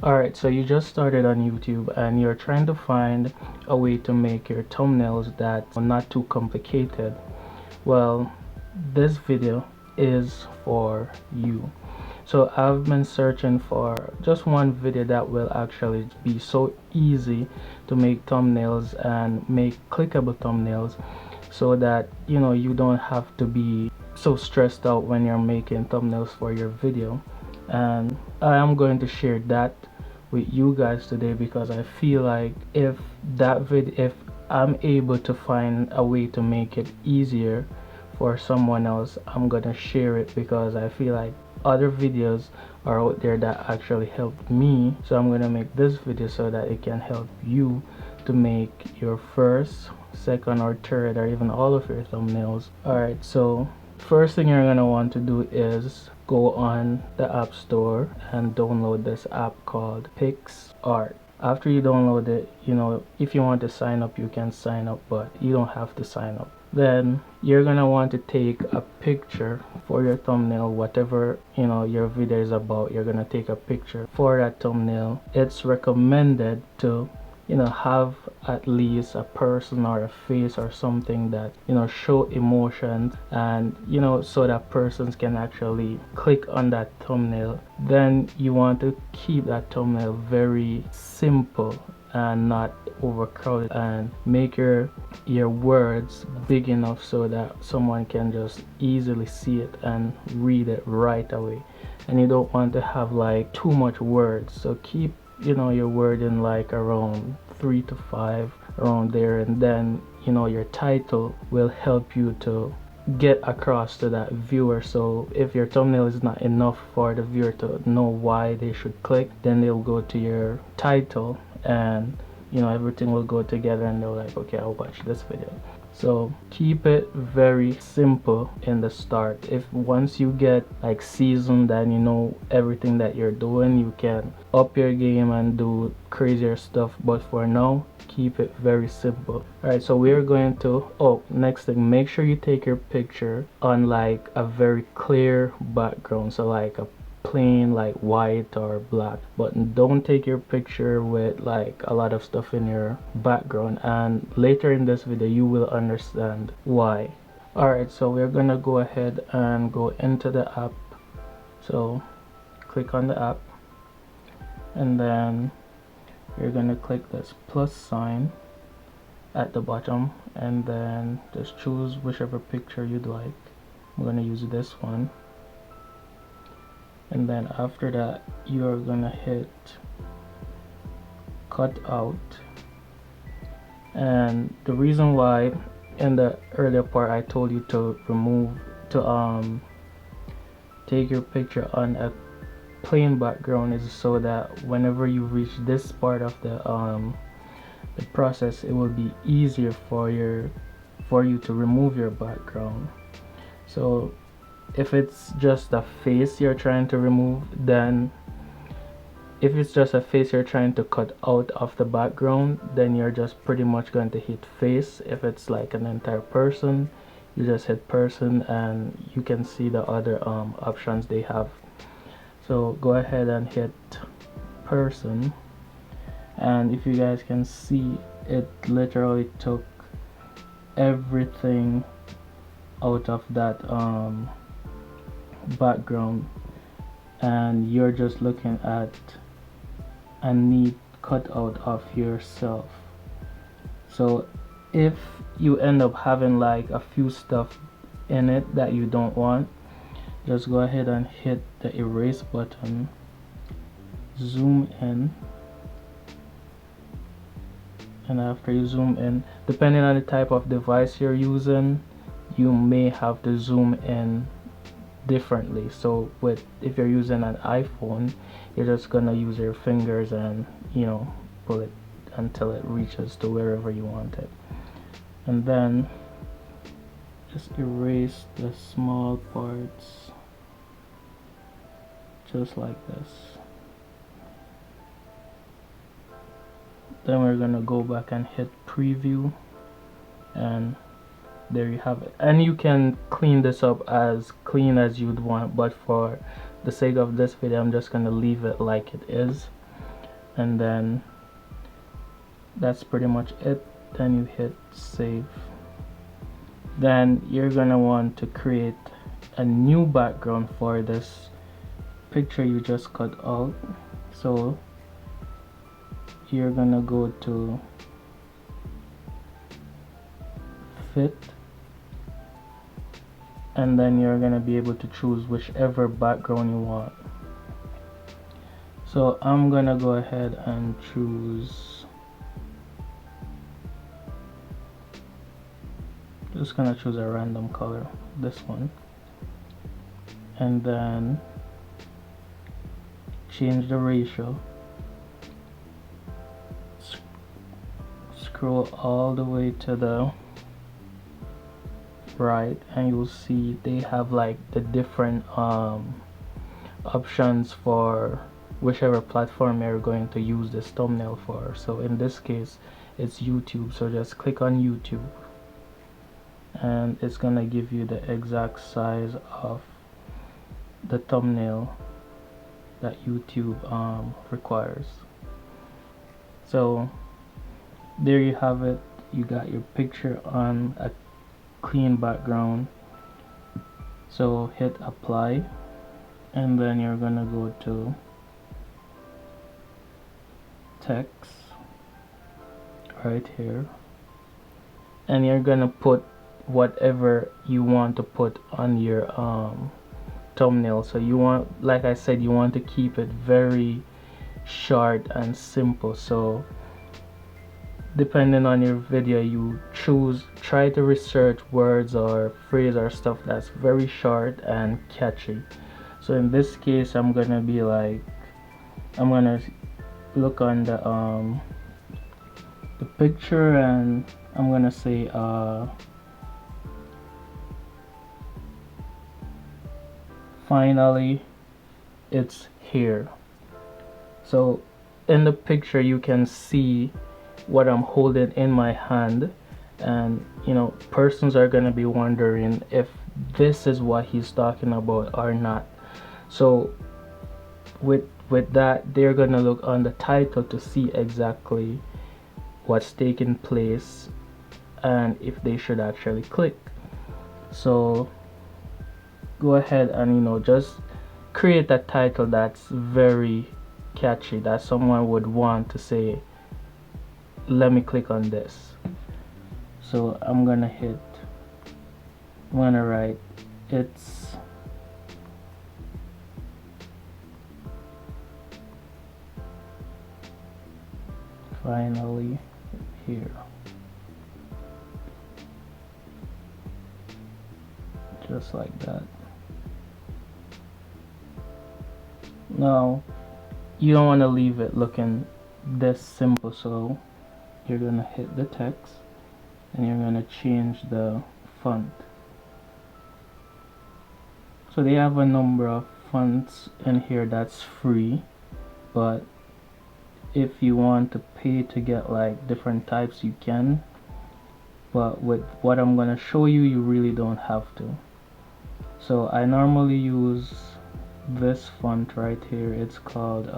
Alright, so you just started on YouTube and you're trying to find a way to make your thumbnails that are not too complicated. Well, this video is for you. So I've been searching for just one video that will actually be so easy to make thumbnails and make clickable thumbnails, so that you don't have to be so stressed out when you're making thumbnails for your video. And I am going to share that with you guys today because I feel like if I'm able to find a way to make it easier for someone else, I'm gonna share it, because I feel like other videos are out there that actually helped me. So I'm gonna make this video so that it can help you to make your first, second, or third, or even all of your thumbnails. Alright, so first thing you're gonna want to do is go on the App Store and download this app called Pics. After you download it, if you want to sign up, you can sign up, but you don't have to sign up. Then you're gonna want to take a picture for your thumbnail. Whatever your video is about, you're gonna take a picture for that thumbnail. It's recommended to have at least a person or a face or something that show emotions, and so that persons can actually click on that thumbnail. Then you want to keep that thumbnail very simple and not overcrowded, and make your words big enough so that someone can just easily see it and read it right away. And you don't want to have like too much words, so keep your wording like around 3 to 5, around there. And then your title will help you to get across to that viewer. So if your thumbnail is not enough for the viewer to know why they should click, then they'll go to your title, and everything will go together, and they're like, okay, I'll watch this video. So keep it very simple in the start. If once you get like seasoned and you know everything that you're doing, you can up your game and do crazier stuff, but for now, keep it very simple. Alright, so we're going to, next thing, make sure you take your picture on like a very clear background, so like a plain like white or black. But don't take your picture with like a lot of stuff in your background, and later in this video you will understand why. Alright, so we're gonna go ahead and go into the app. So click on the app, and then you're gonna click this plus sign at the bottom, and then just choose whichever picture you'd like. I'm gonna use this one. And then after that, you're gonna hit cut out. And the reason why in the earlier part I told you to take your picture on a plain background is so that whenever you reach this part of the process, it will be easier for you to remove your background. So if it's just a face you're trying to remove, then if it's just a face you're trying to cut out of the background, then you're just pretty much going to hit face. If it's like an entire person, you just hit person, and you can see the other options they have. So go ahead and hit person, and if you guys can see, it literally took everything out of that background, and you're just looking at a neat cutout of yourself. So if you end up having like a few stuff in it that you don't want, just go ahead and hit the erase button, zoom in, and after you zoom in, depending on the type of device you're using, you may have to zoom in differently. So if you're using an iPhone, you're just gonna use your fingers and pull it until it reaches to wherever you want it, and then just erase the small parts just like this. Then we're gonna go back and hit preview, and there you have it. And you can clean this up as clean as you'd want, but for the sake of this video, I'm just gonna leave it like it is. and then that's pretty much it. Then you hit save. Then you're gonna want to create a new background for this picture you just cut out. So you're gonna go to fit, and then you're gonna be able to choose whichever background you want. So I'm gonna go ahead and choose, just gonna choose a random color, this one, and then change the ratio, scroll all the way to the right, and you'll see they have like the different options for whichever platform you're going to use this thumbnail for. So in this case it's YouTube, so just click on YouTube and it's gonna give you the exact size of the thumbnail that YouTube requires. So there you have it. You got your picture on a clean background. So hit apply, and then you're gonna go to text right here, and you're gonna put whatever you want to put on your thumbnail. So you want, like I said, you want to keep it very short and simple. So depending on your video, you try to research words or phrase or stuff that's very short and catchy. So in this case I'm gonna be like, I'm gonna look on the picture, and I'm gonna say finally it's here. So in the picture you can see what I'm holding in my hand, and you know, persons are gonna be wondering if this is what he's talking about or not. So with that, they're gonna look on the title to see exactly what's taking place and if they should actually click. So go ahead and, you know, just create a title that's very catchy, that someone would want to say, let me click on this. So I'm gonna write, it's finally here. Just like that. Now you don't want to leave it looking this simple, so you're gonna hit the text and you're gonna change the font. So they have a number of fonts in here that's free, but if you want to pay to get like different types, you can, but with what I'm gonna show you, you really don't have to. So I normally use this font right here. It's called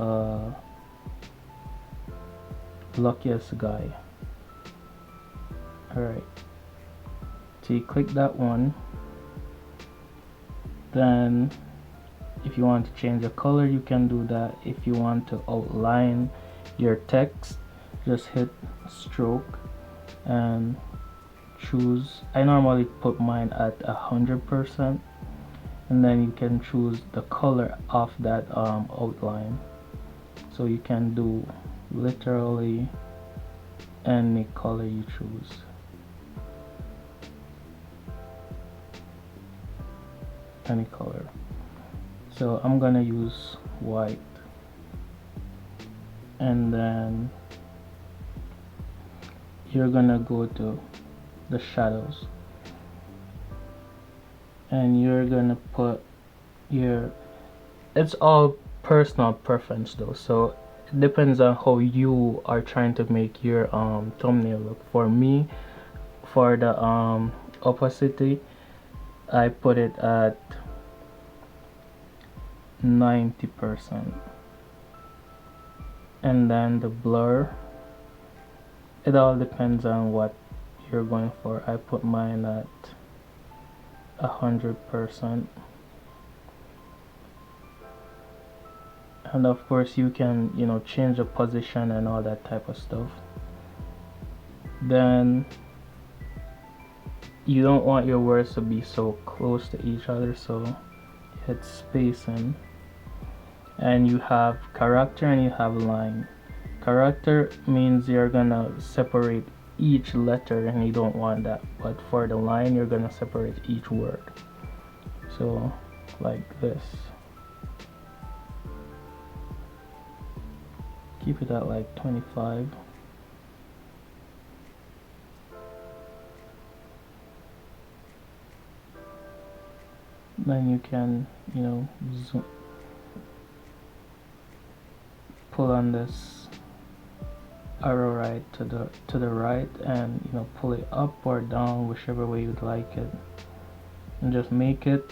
Luckiest Guy. Alright, so you click that one. Then if you want to change the color, you can do that. If you want to outline your text, just hit stroke and choose, I normally put mine at 100%, and then you can choose the color of that outline. So you can do literally any color you choose. Any color. So I'm gonna use white, and then you're gonna go to the shadows, and you're gonna put your, it's all personal preference though, so it depends on how you are trying to make your thumbnail look. For me, for the opacity, I put it at 90%. And then the blur, it all depends on what you're going for. I put mine at 100%. And of course you can, you know, change the position and all that type of stuff. Then you don't want your words to be so close to each other, so hit spacing. And you have character and you have line. Character means you're gonna separate each letter and you don't want that, but for the line you're gonna separate each word. So like this. Keep it at like 25. Then you can, you know, zoom, pull on this arrow right to the right, and you know, pull it up or down, whichever way you'd like it, and just make it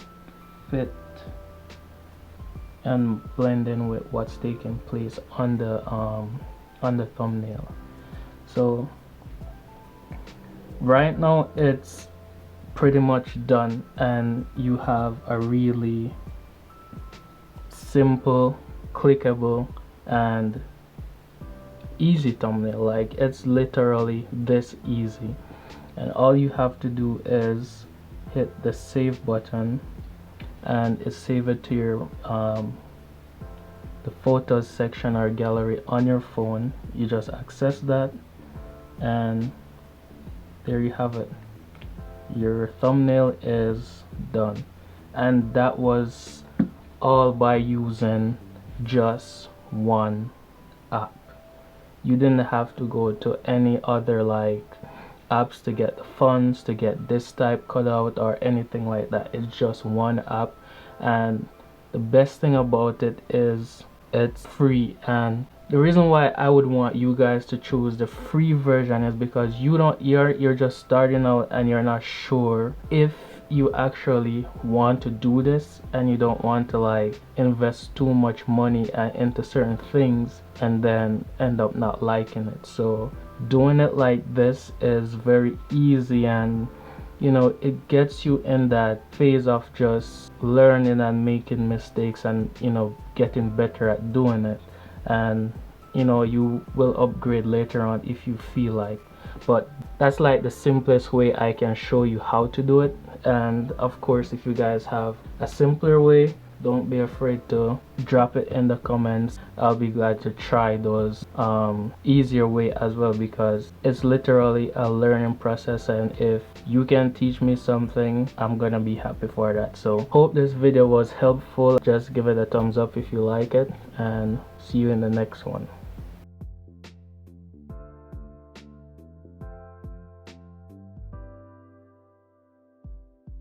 fit and blend in with what's taking place on the thumbnail. So right now it's pretty much done, and you have a really simple, clickable and easy thumbnail. Like, it's literally this easy, and all you have to do is hit the save button and it save it to your the photos section or gallery on your phone. You just access that and there you have it. Your thumbnail is done, and that was all by using just one app. You didn't have to go to any other like apps to get the funds to get this type cut out or anything like that. It's just one app, and the best thing about it is it's free. And the reason why I would want you guys to choose the free version is because you're just starting out and you're not sure if you actually want to do this, and you don't want to like invest too much money into certain things and then end up not liking it. So doing it like this is very easy, and you know, it gets you in that phase of just learning and making mistakes and, you know, getting better at doing it. And you know, you will upgrade later on if you feel like. But that's like the simplest way I can show you how to do it. And of course, if you guys have a simpler way, don't be afraid to drop it in the comments. I'll be glad to try those easier way as well, because it's literally a learning process, and if you can teach me something, I'm gonna be happy for that. So hope this video was helpful. Just give it a thumbs up if you like it, and see you in the next one.